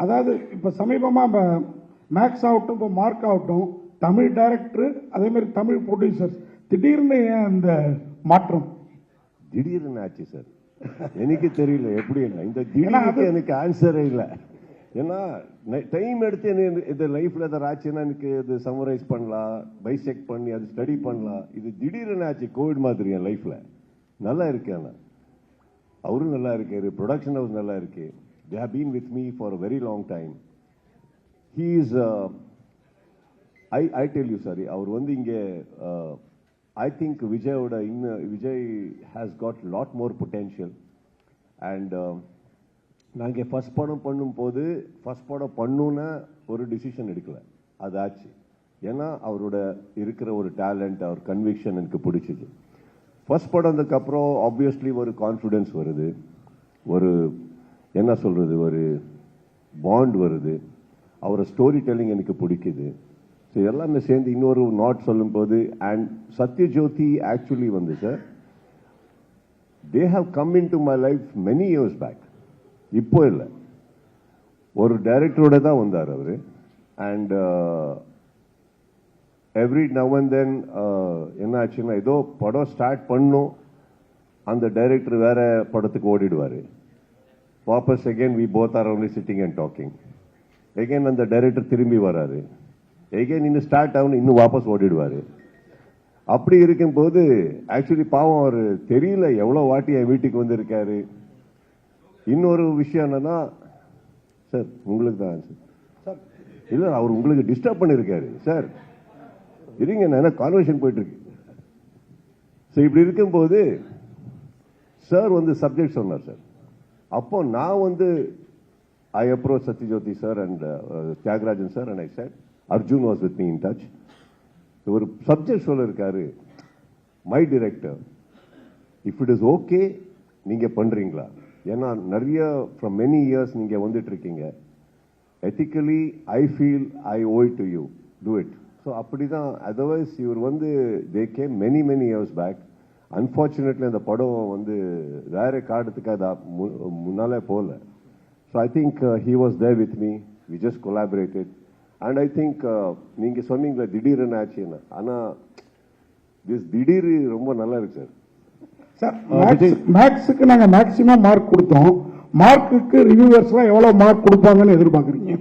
அதாவது இப்போ சமீபமாக மேக்ஸ் ஆகட்டும், இப்போ மார்க் ஆகட்டும், தமிழ் டைரக்டர் அதே மாதிரி தமிழ் ப்ரொடியூசர்ஸ் திடீர்னு ஏன் அந்த மாற்றம்? திடீர்னு ஆச்சு சார், எனக்கு தெரியல எப்படி. இந்த திடீர்னு எனக்கு ஆன்சரே இல்லை. ஏன்னா டைம் எடுத்து இந்த லைஃப்ல ஏதாவது ஆச்சுன்னா எனக்கு இது சம்மரைஸ் பண்ணலாம், பைசெக்ட் பண்ணி அது ஸ்டடி பண்ணலாம். இது திடீர்னு ஆச்சு, கோவிட் மாதிரி என் லைஃப்ல. நல்லா இருக்கு, ஆனால் அவரும் நல்லா இருக்காரு, ப்ரொடக்ஷன் ஹவுஸ் நல்லா இருக்கு. They have been with me for a very long time. He is I tell you, sorry, அவர் வந்து இங்கே I think விஜயோட Vijay has got lot more potential. And நாங்கள் ஃபர்ஸ்ட் படம் பண்ணும்போது ஃபர்ஸ்ட் படம் பண்ணுன்னா ஒரு டிசிஷன் எடுக்கல, அது ஆச்சு. ஏன்னா அவரோட இருக்கிற ஒரு டேலண்ட், அவர் கன்விக்ஷன் எனக்கு பிடிச்சிது. ஃபர்ஸ்ட் படத்துக்கு அப்புறம் ஆப்வியஸ்லி ஒரு கான்ஃபிடென்ஸ் வருது, ஒரு என்ன சொல்றது, ஒரு பாண்ட் வருது, அவரோட ஸ்டோரி டெல்லிங் எனக்கு பிடிக்குது. ஸோ எல்லாமே சேர்ந்து இன்னொரு நாட் சொல்லும் போது. அண்ட் சத்யஜோதி ஆக்சுவலி வந்து sir, they have come into my life many years back. இப்போ இல்லை, ஒரு டைரக்டரோட தான் வந்தார் அவர். And every now and then என்ன ஆச்சுன்னா, ஏதோ படம் ஸ்டார்ட் பண்ணும், அந்த டைரக்டர் வேற படத்துக்கு ஓடிடுவார். வாபஸ் again we both are only sitting and talking. Again அந்த டைரக்டர் திரும்பி வராரு, எகெயின் இன்னும் ஸ்டார்ட் ஆகணும், இன்னும் வாபஸ் ஓடிடுவார். அப்படி இருக்கும்போது ஆக்சுவலி பாவம் அவர் தெரியல எவ்வளோ வாட்டி என் வீட்டுக்கு வந்திருக்காரு. இன்னொரு விஷயம் என்னன்னா சார், உங்களுக்கு தான் ஆன்சர் இல்லை, அவர் உங்களுக்கு டிஸ்டர்ப் பண்ணியிருக்காரு சார். இருங்க, நான் என்ன கான்வர்சேஷன் போயிட்டு இருக்கு. ஸோ இப்படி இருக்கும்போது சார் வந்து சப்ஜெக்ட் சொன்னார் சார். அப்போ நான் வந்து I approached Satyajyothi sir and Tyagarajan sir and I said, Arjun was with me in touch. ஒரு சப்ஜெக்ட் சொல்லிருக்காரு, my director, if it is okay நீங்க பண்றீங்களா? ஏன்னா நிறைய ஃப்ரம் மெனி இயர்ஸ் நீங்க வந்துட்டு இருக்கீங்க. Ethically I feel I owe to you, do it. So அப்படிதான். அதர்வைஸ் இவர் வந்து they came many years back. Unfortunately அந்த படம் வந்து வேற காரணத்துக்கு அது முன்னாலே போகல. So I think he was there with me. We just collaborated. And I think நீங்க சொன்னீங்களா திடீர்னு ஆச்சுன்னு, ஆனா திஸ் திடீர் ரொம்ப நல்லா இருக்கு சார். சார் மேக்ஸுக்கு நாங்க மேக்ஸிமம் மார்க் கொடுத்தோம். மார்க்குக்கு ரிவ்யூவர்ஸ்லாம் எவ்வளவு மார்க் கொடுப்பாங்கன்னு எதிர்பார்க்குறீங்க?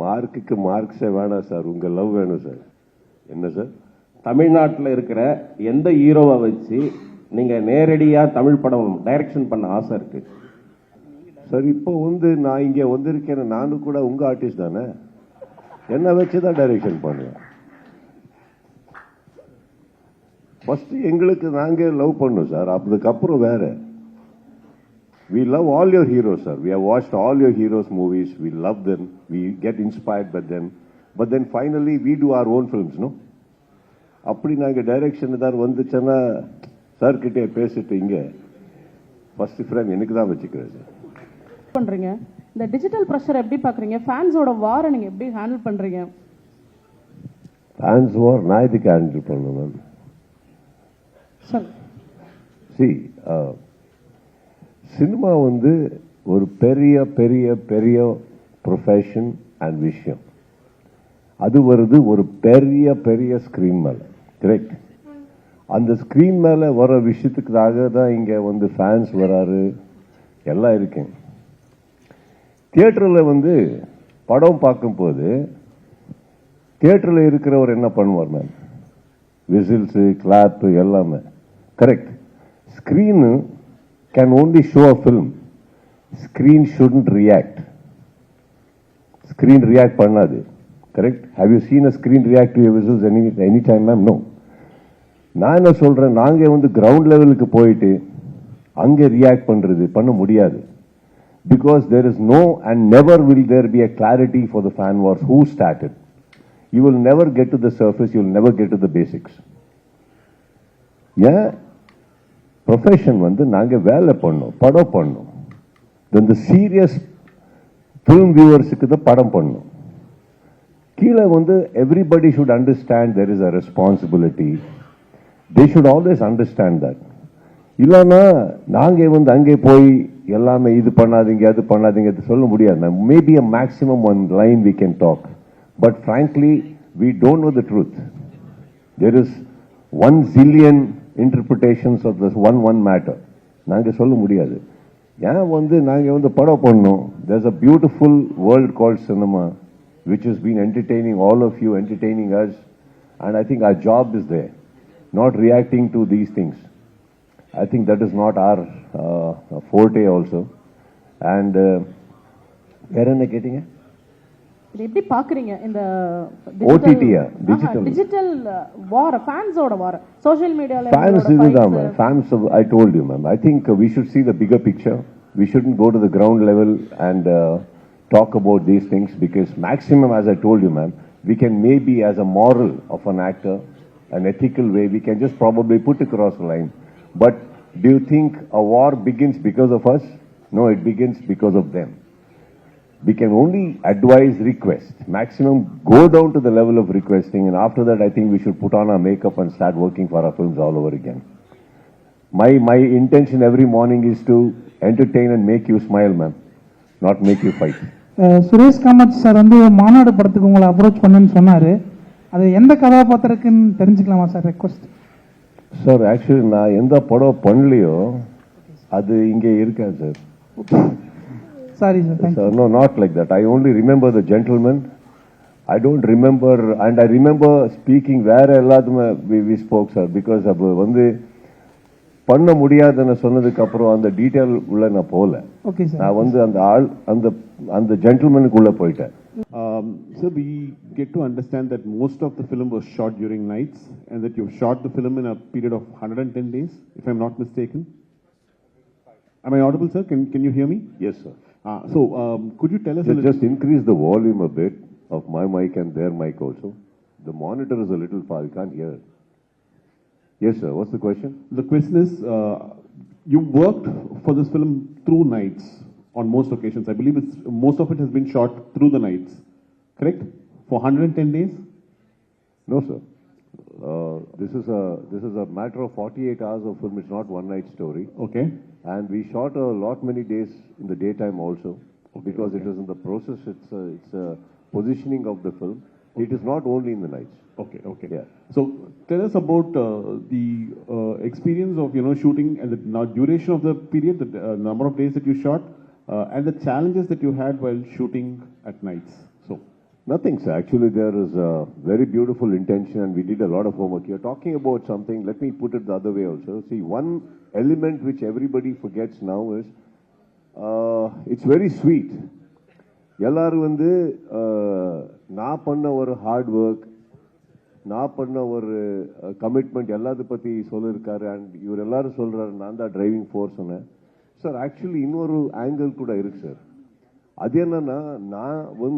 மார்க்குக்கு மார்க்ஸே வேணாம் சார், உங்க லவ் வேணும் சார். என்ன சார்? தமிழ்நாட்டில் இருக்கிற எந்த ஹீரோவை வச்சு நீங்க நேரடியா தமிழ் படம் டைரக்ஷன் பண்ண ஆசை இருக்கு சார்? இப்போ வந்து நான் இங்கே வந்திருக்கேன், நானும் கூட உங்க ஆர்டிஸ்ட் தானே, என்ன வச்சுதான் டைரக்ஷன் பண்ணுவேன். ஃபர்ஸ்ட் எங்களுக்கு நாங்க லவ் பண்ணோம் சார், அதுக்கப்புறம் வேற. We love all your heroes, sir. We have watched all your heroes' movies. We love them. We get inspired by them. But then finally we do our own films, no? அப்படி நாங்கள் direction தான் வந்துச்சுன்னா sir கிட்டே பேசிட்டு இங்க first frame எனக்கு தான் வச்சுக்கிறேன் சார். பண்றீங்க இந்த டிஜிட்டல் பிரஷர் எப்படி பாக்குறீங்க? ஃபேன்ஸோட வார நீங்க எப்படி ஹேண்டில் பண்றீங்க? ஃபேன்ஸ் வார் நான் இதுக்கு ஹேண்டில் பண்ணணும் சார். சி, சினிமா வந்து ஒரு பெரிய பெரிய பெரிய ப்ரொஃபஷன் அண்ட் விஷயம். அது வருது ஒரு பெரிய பெரிய ஸ்கிரீன் மேல, கரெக்ட்? அந்த ஸ்கிரீன் மேல வர விஷயத்துக்காக தான் இங்க வந்து ஃபேன்ஸ் வராரு, எல்லாம் இருக்கேன். தியேட்டர்ல வந்து படம் பார்க்கும்போது தியேட்டர்ல இருக்கிறவர் என்ன பண்ணுவார் மேம்? விசில்ஸ், கிளாப் எல்லாமே, correct? Screen can only show a film. Screen shouldn't react. Screen react பண்ணாது, correct? Have you seen a screen react to your whistles any time, ma'am? No. நான் என்ன சொல்றேன், நாங்க வந்து கிரவுண்ட் லெவலுக்கு போயிட்டு அங்க ரியாக்ட் பண்றது பண்ண முடியாது. Because there is no and never will there be a clarity for the fan wars who started. You will never get to the surface, you will never get to the basics. Yeah. Profession வந்து நாங்கள் வேலை பண்ணோம், படம் பண்ணோம். இந்த serious film வியூவர்ஸுக்கு தான் படம் பண்ணோம். கீழே வந்து everybody should understand there is a responsibility. They should always understand that. இல்லைன்னா நாங்கள் வந்து அங்கே போய் எல்லாமே இது பண்ணாதீங்க அது பண்ணாதீங்க அது சொல்ல முடியாது. Maybe a maximum one line we can talk, but frankly we don't know the truth. There is 1 zillion interpretations of this one matter. நாங்கள் சொல்ல முடியாது. ஏன் வந்து நாங்கள் வந்து படம் பண்ணோம். There's a beautiful world called cinema which has been entertaining all of you, entertaining us, and I think our job is there, not reacting to these things. I think that is not our forte also. And வேற என்ன கேட்டீங்க? இது எப்படி பாக்குறீங்க இந்த OTT digital digital வார், ஃபேன்ஸோட வார், social மீடியால fans இதுதான் ma'am. Fans of, I told you ma'am, I think we should see the bigger picture. We shouldn't go to the ground level and talk about these things, because maximum, as I told you ma'am, we can maybe as a moral of an actor, an ethical way, we can just probably put across the line. But do you think a war begins because of us? No, it begins because of them. We can only advise, request. Maximum go down to the level of requesting, and after that I think we should put on our makeup and start working for our films all over again. My intention every morning is to entertain and make you smile ma'am, not make you fight. Suresh Kamath sir வந்து மாநாடு படத்துக்கு உங்களை approach பண்ணேன்னு சொன்னாரு. அது எந்த கதாபாத்திரக்குன்னு தெரிஞ்சுக்கலாமா sir? Request sir, actually நான் எந்த படம் பண்ணலையோ அது இங்கே இருக்காது sir. Sorry sir. Sir, no, not like that. I only remember the gentleman. I don't remember, and I remember speaking வேற எல்லாத்துமே we spoke sir, because அப்போ வந்து பண்ண முடியாதுன்னு சொன்னதுக்கு அப்புறம் அந்த டீட்டெயில் உள்ள நான் போகல. Okay sir. நான் வந்து அந்த ஆள் அந்த ஜென்டில்மேனுக்குள்ள போயிட்டேன். So we get to understand that most of the film was shot during nights, and that you shot the film in a period of 110 days, if I'm not mistaken. Am I audible, sir? Can you hear me? Yes sir. So could you tell us Just increase the volume a bit of my mic and their mic also. The monitor is a little far, you can't hear. Yes sir, what's the question? The question is, you worked for this film through nights on most occasions. I believe most of it has been shot through the nights, correct? For 110 days? No sir. This is a matter of 48 hours of film. It's not one night story. Okay. And we shot a lot many days in the daytime also, because it is in the process. It's a positioning of the film. It is not only in the nights. Okay. Yeah. So tell us about the experience of shooting and the duration of the period, the number of days that you shot, and the challenges that you had while shooting at nights. So Nothing, sir. Actually, there is a very beautiful intention, and we did a lot of homework. You're talking about something. Let me put it the other way also. See, one element which everybody forgets now is it's very sweet. எல்லாரும் வந்து நான் பண்ண ஒரு hard work, நான் பண்ண ஒரு commitment எல்லாத்த பற்றி சொல்லியிருக்காரு. அண்ட் இவர் எல்லாரும் சொல்கிறாரு நான் தான் டிரைவிங் ஃபோர்ஸ்னு. சார், ஆக்சுவலி இன்னொரு ஆங்கிள் கூட இருக்கு சார். அது என்னன்னா,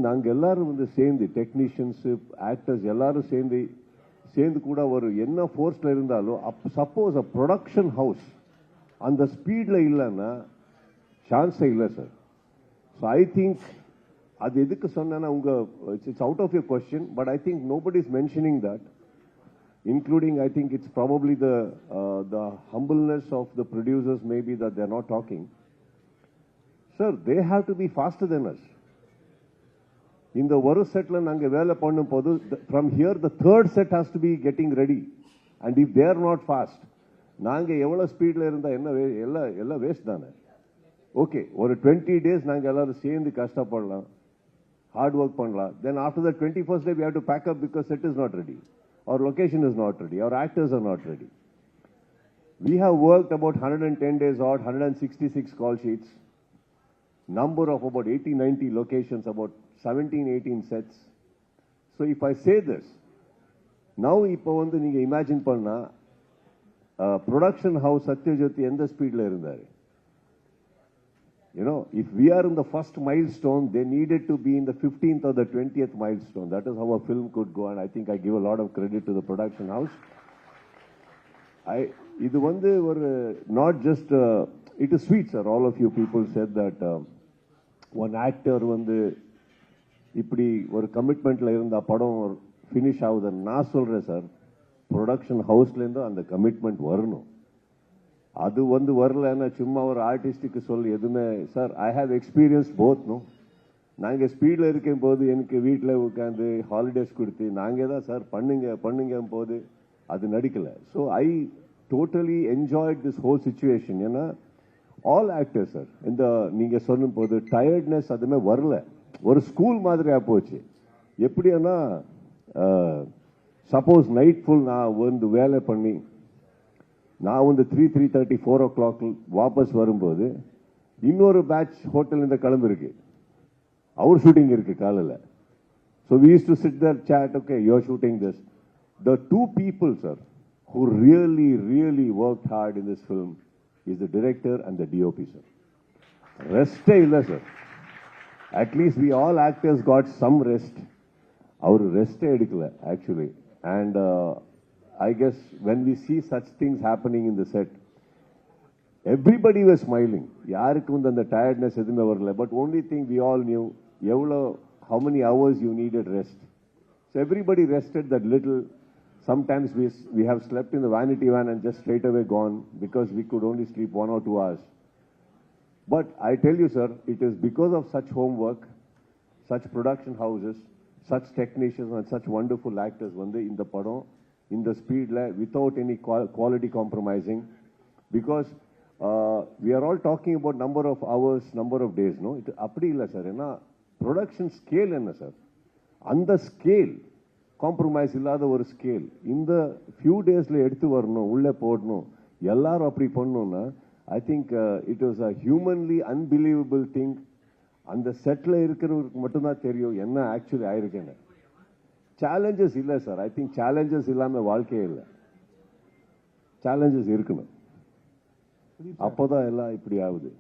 நாங்கள் எல்லாரும் வந்து சேர்ந்து டெக்னீஷியன்ஸு, ஆக்டர்ஸ் எல்லாரும் சேர்ந்து கூட ஒரு என்ன ஃபோர்ஸில் இருந்தாலும் சப்போஸ் அ ப்ரொடக்ஷன் ஹவுஸ் அந்த ஸ்பீடில் இல்லைன்னா சான்ஸே இல்லை சார். ஸோ ஐ திங்க் அது எதுக்கு சொன்னா it's out of your question, but I think nobody is mentioning that, including I think it's probably the humbleness of the producers maybe that they're not talking. Sir, they have to be faster than us. In the ஒரு செட்ல நாங்க வேலை பண்ணும் போது from here the third set has to be getting ready, and if they are not fast, நாங்க எவ்வளவு ஸ்பீட்ல இருந்தா என்ன எல்லாம் வேஸ்ட் தானே. ஓகே, ஒரு 20 days நாங்க எல்லாரும் சேர்ந்து கஷ்டப்படலாம், hard work பண்ணலாம். Then after the 21st day we have to pack up because set is not ready, our location is not ready, our actors are not ready. We have worked about 110 days out, 166 call sheets, number of about 80-90 locations, about 17-18 sets. So if I say this, now இப்போ வந்து நீங்க imagine பண்ணா production house Sathyajothi எந்த ஸ்பீட்ல இருந்தாரு. You know, if we are in the first milestone, they needed to be in the 15th or the 20th milestone. That is how a film could go, and I think I give a lot of credit to the production house. இது வந்து ஒரு not just it is sweet, sir. All of you people said that one actor வந்து இப்படி ஒரு கமிட்மெண்ட்ல இருந்த படம் finish ஆகுதுன்னு நான் சொல்றேன் சார். ப்ரொடக்ஷன் ஹவுஸ்லேருந்து அந்த கமிட்மெண்ட் வரணும். அது வந்து வரலன்னா சும்மா ஒரு ஆர்டிஸ்டுக்கு சொல்லி எதுவுமே sir I have experience both no. நாங்கள் ஸ்பீடில் இருக்கும் போது எனக்கு வீட்டில் உட்காந்து ஹாலிடேஸ் கொடுத்து நாங்கள் தான் சார் பண்ணுங்க போது அது நடிக்கலை. So I totally enjoyed this whole situation. ஏன்னா ஆல் ஆக்டர்ஸ் சார் இந்த நீங்கள் சொல்லும் போது டயர்ட்னஸ் அதுமே வரல. ஒரு ஸ்கூல் மாதிரியாக போச்சு. எப்படின்னா சப்போஸ் நைட் ஃபுல் நான் வந்து வேலை பண்ணி நான் வந்து 3:30 4 o'clock வாபஸ் வரும்போது இன்னொரு பேட்ச் ஹோட்டல் இந்த கிளம்பு இருக்கு, அவர் ஷூட்டிங் இருக்கு காலையில். So we used to sit there chat, okay, you're shooting this. The two people, sir, who really worked hard in this film is the director and the DOP, sir. Rest illa, sir. At least we all actors got some rest. Our rest edukala actually. And I guess when we see such things happening in the set, everybody was smiling. Yarukku and the tiredness edume varala. But only thing we all knew, how many hours you needed rest. So everybody rested that little. Sometimes we have slept in the vanity van and just straight away gone because we could only sleep 1 or 2 hours. But I tell you, sir, it is because of such homework, such production houses, such technicians and such wonderful actors in the padam, in the speed, without any quality compromising. Because we are all talking about number of hours, number of days, no? It appadi illa, sir. Production scale enna, sir. And the scale, compromise illada ஒரு scale. இந்த few daysல எடுத்து வரணும், உள்ள போடணும், எல்லாரும் அப்படி பண்ணணும்னா I think it was a humanly unbelievable thing. அந்த செட்ல இருக்கிறவருக்கு மட்டும்தான் தெரியும் என்ன ஆக்சுவலி ஆயிருக்குன்னு. சேலஞ்சஸ் இல்லை சார். ஐ திங்க் சேலஞ்சஸ் இல்லாம வாழ்க்கையே இல்லை. சேலஞ்சஸ் இருக்கணும், அப்போதான் எல்லாம் இப்படி ஆகுது.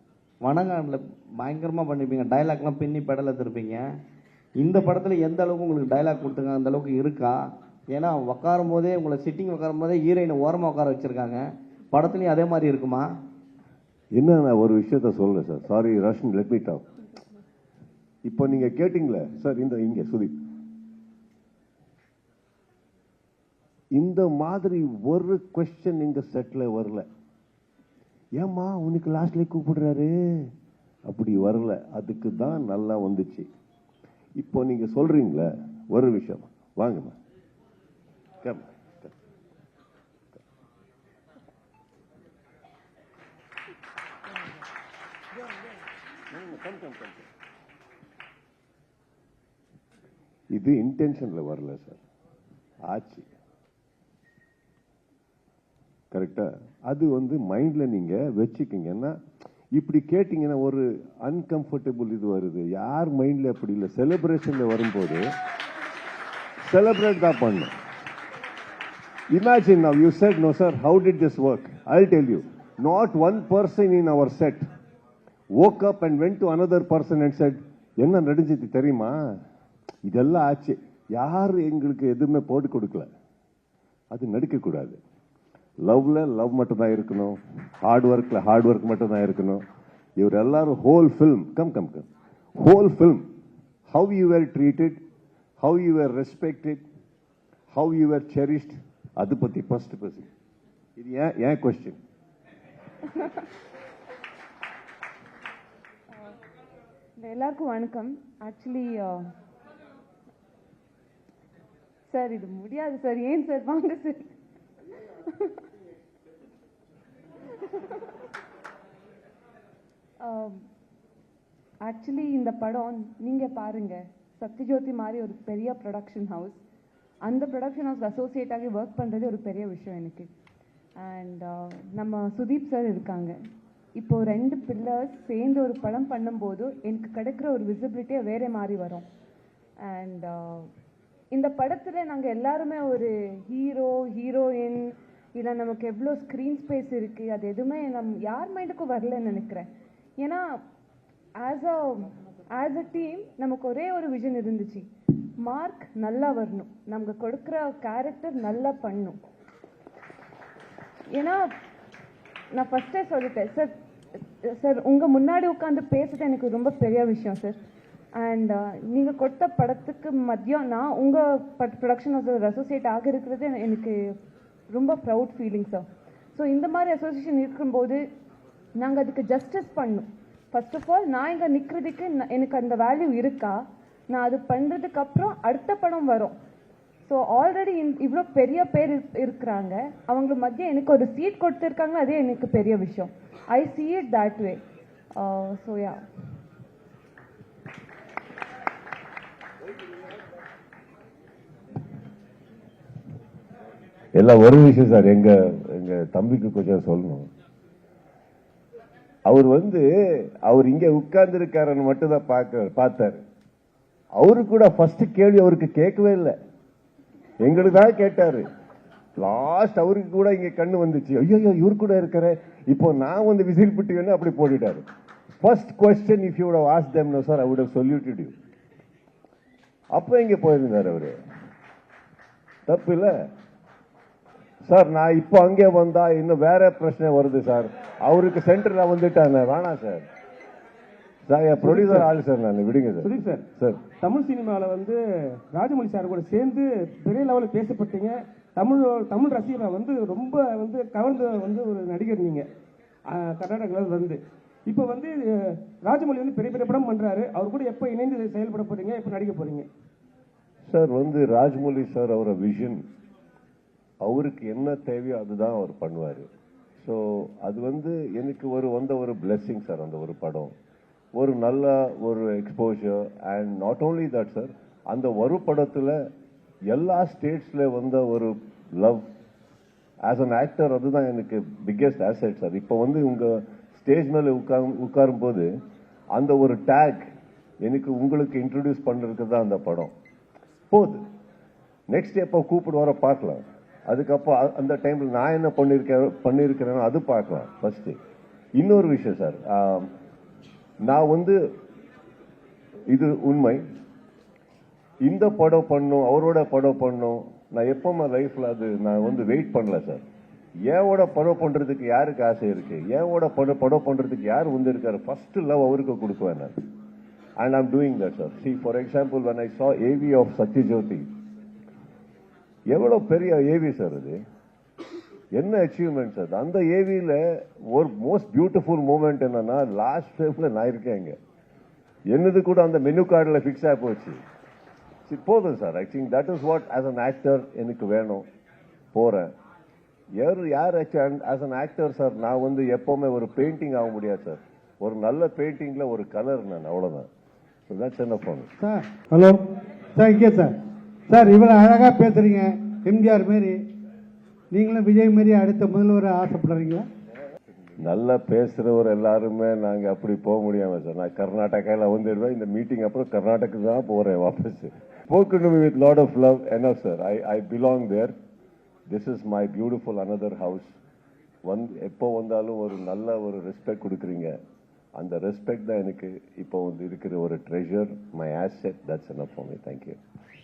வணங்காண்டில் பயங்கரமாக பண்ணிருப்பீங்க, டைலாக்லாம் பின்னி பெடலை திருப்பீங்க. இந்த படத்தில் எந்த அளவுக்கு உங்களுக்கு டைலாக் கொடுத்துங்க அந்த அளவுக்கு இருக்கா? ஏன்னா உட்காரும் போதே உங்களை சிட்டிங் உட்காரும் போதே ஹீரோயினை ஓரமாக உட்கார வச்சிருக்காங்க. படத்துலையும் அதே மாதிரி இருக்குமா? என்ன நான் ஒரு விஷயத்த சொல்றேன் சார். சாரி ரஷன், லெட் மீ டாக். இப்போ நீங்க கேட்டீங்களே சார், இங்க சுதீப், இந்த மாதிரி ஒரு கொஸ்டின் இங்க செட்ல வரல. ஏம்மா உனக்கு லாஸ்ட்ல கூப்பிடுறாரு அப்படி வரல. அதுக்கு தான் நல்லா வந்துச்சு. இப்போ நீங்க சொல்றீங்களே ஒரு விஷயம், வாங்கம்மா கம். இது இன்டென்ஷன்ல வரல சார், ஆச்சு. கரெக்டா? அது வந்து மைண்ட்ல நீங்க வச்சுக்கீங்கன்னா, இப்படி கேட்டீங்கன்னா ஒரு அன்கம்ஃபர்டபுள் இது வருது. யார் மைண்ட்ல அப்படி இல்லை. செலிப்ரேஷன்ல வரும்போது செலிப்ரேட் தான் பண்ணும். Imagine now, you said, no sir, how did this work? I'll tell you. Not one person in our set woke up and went to another person and said, என்ன நடந்துச்சு தெரியுமா, இதெல்லாம் ஆச்சு. யார் எங்களுக்கு எதுவுமே போட்டு கொடுக்கல. அது நடிக்கக்கூடாது. லவ்ல லவ் மட்டும் தான் இருக்கணும், ஹார்ட் ஒர்க்ல ஹார்ட் ஒர்க் மட்டும் தான் இருக்கணும். இவர் எல்லாரும் whole film come whole film, how you were treated, how you were respected, how you were cherished, அது பத்தி ஃபர்ஸ்ட் பேசி. இது ஏன் கொஸ்டின்? எல்லாருக்கும் வணக்கம். ஆக்சுவலி சார் இது முடியாது சார். ஏன் சார், வாங்க சார். ஆக்சுவலி இந்த படம் நீங்க பாருங்க, சத்யஜோதி மாதிரி ஒரு பெரிய ப்ரொடக்ஷன் ஹவுஸ், அந்த ப்ரொடக்ஷன் ஹவுஸ் அசோசியேட் ஆகி ஒர்க் பண்ணுறது ஒரு பெரிய விஷயம் எனக்கு. அண்ட் நம்ம சுதீப் சார் இருக்காங்க. இப்போ 2 பில்லர்ஸ் சேர்ந்து ஒரு படம் பண்ணும்போது எனக்கு கிடைக்கிற ஒரு விசிபிலிட்டியே வேற மாதிரி வரும். அண்ட் இந்த படத்தில் நாங்கள் எல்லாருமே ஒரு ஹீரோ ஹீரோயின் இல்லை நமக்கு எவ்வளோ ஸ்க்ரீன் ஸ்பேஸ் இருக்குது அது எதுவுமே யார் மைண்டுக்கும் வரலன்னு நினைக்கிறேன். ஏன்னா ஆஸ் அ டீம் நமக்கு ஒரே ஒரு விஷன் இருந்துச்சு, மார்க் நல்லா வரணும், நமக்கு கொடுக்குற கேரக்டர் நல்லா பண்ணும். ஏன்னா நான் ஃபஸ்ட்டே சொல்லிட்டேன் சார், சார் உங்கள் முன்னாடி உட்காந்து பேசுறது எனக்கு ரொம்ப பெரிய விஷயம் சார். அண்ட் நீங்கள் கொடுத்த படத்துக்கு மதியம் நான் உங்கள் ப்ரொடக்ஷன் ஹவுஸில் அசோசியேட் ஆக இருக்கிறது எனக்கு ரொம்ப ப்ரவுட் ஃபீலிங் சார். ஸோ இந்த மாதிரி அசோசியேஷன் இருக்கும்போது நாங்கள் அதுக்கு ஜஸ்டிஸ் பண்ணணும். ஃபர்ஸ்ட் ஆஃப் ஆல் நான் இங்கே நிற்கிறதுக்கு எனக்கு அந்த வேல்யூ இருக்கா, நான் அது பண்ணுறதுக்கு அப்புறம் அடுத்த படம் வரும். ஸோ ஆல்ரெடி இவ்வளோ பெரிய பேர் இருக்கிறாங்க, அவங்க மத்திய எனக்கு ஒரு சீட் கொடுத்துருக்காங்க, அதே எனக்கு பெரிய விஷயம். ஐ see it that way. So yeah. எல்லாம் ஒரு விஷயம் சார், எங்க எங்க தம்பிக்கு கொஞ்சம் சொல்லணும். அவர் இங்க உட்கார்ந்து இருக்காருன்னு மட்டும் தான் பார்த்தாரு. அவரு கூட ஃபர்ஸ்ட் கேள்வி அவருக்கு கேட்கவே இல்லை, எங்களுக்கு தான் கேட்டாரு. லாஸ்ட் அவருக்கு கூட இங்க கண்ணு வந்துச்சு, ஐயோ இவரு கூட இருக்கிற, இப்போ நான் வந்து விசில் பிட்டுவேன்னு அப்படி போட்டுட்டாரு. First question, if you would have asked them, no sir, I would have saluted you. அப்போ இங்க போயிருந்தாரு அவரு. தப்பு இல்லை சார். நான் இப்போ அங்கே வந்தா இன்னும் வேற பிரச்சனை வருது சார். அவருக்கு சென்டர்ல வந்துட்டாங்க, வேணாம் சார். சார் ப்ரொடியூசர் ஆளு சார், நான் விடுங்க sir. Sudeep sir, sir Tamil சினிமாவில் வந்து ராஜமௌழி சார் கூட சேர்ந்து பெரிய லெவலில் பேசப்பட்டீங்க. தமிழ் ரசிகரை வந்து ரொம்ப வந்து கவர்ந்து வந்து ஒரு நடிகர் நீங்க கர்நாடகாவில் வந்து. இப்போ வந்து ராஜமௌழி வந்து பெரிய பெரிய படம் பண்றாரு, அவர் கூட எப்போ இணைந்து செயல்பட போறீங்க, எப்போ நடிக்க போறீங்க? சார் ராஜமௌழி சார் அவர விஷன், அவருக்கு என்ன தேவையோ அதுதான் அவர் பண்ணுவார். ஸோ அது எனக்கு வந்த ஒரு பிளெஸ்ஸிங் சார். அந்த ஒரு படம் ஒரு நல்ல ஒரு exposure. And not only that sir, அந்த ஒரு படத்தில் எல்லா ஸ்டேட்ஸ்ல வந்த ஒரு லவ் ஆஸ் அன் ஆக்டர், அதுதான் எனக்கு பிக்கெஸ்ட் ஆசெட் சார். இப்போ உங்க ஸ்டேஜ் மேலே உட்காரும் போது அந்த ஒரு டேக் எனக்கு உங்களுக்கு இன்ட்ரடியூஸ் பண்ணுறதுக்கு தான் அந்த படம் போகுது. நெக்ஸ்ட் எப்போ கூப்பிடுவாரோ பார்க்கலாம். அதுக்கப்புறம் அந்த டைம்ல நான் என்ன பண்ணியிருக்கிறேனோ அது பார்க்கலாம் ஃபர்ஸ்ட். இன்னொரு விஷயம் சார், நான் இது உண்மை, இந்த படம் பண்ணும் அவரோட படம் பண்ணும் நான் எப்பவுமே லைஃப்ல அது நான் வெயிட் பண்ணல சார். ஏவோட படம் பண்றதுக்கு யாருக்கு ஆசை இருக்கு, ஏவோட படம் பண்றதுக்கு யார் இருக்காரு, ஃபர்ஸ்ட் லவ் அவருக்கு கொடுக்குவேன் நான். And I'm doing that sir. See for example, when I saw AV of Sathyajyothi, எவ்வளவு பெரிய ஏவி சார், அது என்ன அச்சீவ்மெண்ட் சார். அந்த ஏவியில ஒரு மோஸ்ட் பியூட்டிஃபுல் மூமெண்ட் என்னன்னா, லாஸ்ட் ஃப்ரேம்ல நான் இருக்கேங்க, என்னது கூட அந்த மெனு கார்டில் ஃபிக்ஸ் ஆகி போச்சு. போதும் sir. I think that is what as an actor எனக்கு வேணும். போறேன் யார் ஆஸ் அன் ஆக்டர் சார், நான் எப்பவுமே ஒரு பெயிண்டிங் ஆக முடியாது சார். ஒரு நல்ல பெயிண்டிங்ல ஒரு கலர் நான், அவ்வளவுதான். ஸோ தட்ஸ் என்ன பண்ணு சார். ஹலோ சார், இங்கே சார். சார் இவ்வளோ அழகாக பேசுறீங்க, எம்ஜிஆர் மாரி, நீங்களும் விஜய் மாரி அடுத்த முதல்வர் ஆசைப்படுறீங்களா? நல்லா பேசுறவர் எல்லாருமே நாங்க அப்படி போக முடியாம சார். நான் கர்நாடகாவில் வந்துடுவேன். இந்த மீட்டிங் அப்புறம் கர்நாடகா தான் போறேன் வாபஸ். Spoken to me with lot of love, enough sir. I belong there. This is my beautiful another house. எப்போ வந்தாலும் ஒரு நல்ல ஒரு ரெஸ்பெக்ட் கொடுக்குறீங்க. அந்த ரெஸ்பெக்ட் தான் எனக்கு இப்போ இருக்கிற ஒரு treasure, my asset. That's enough for me. Thank you.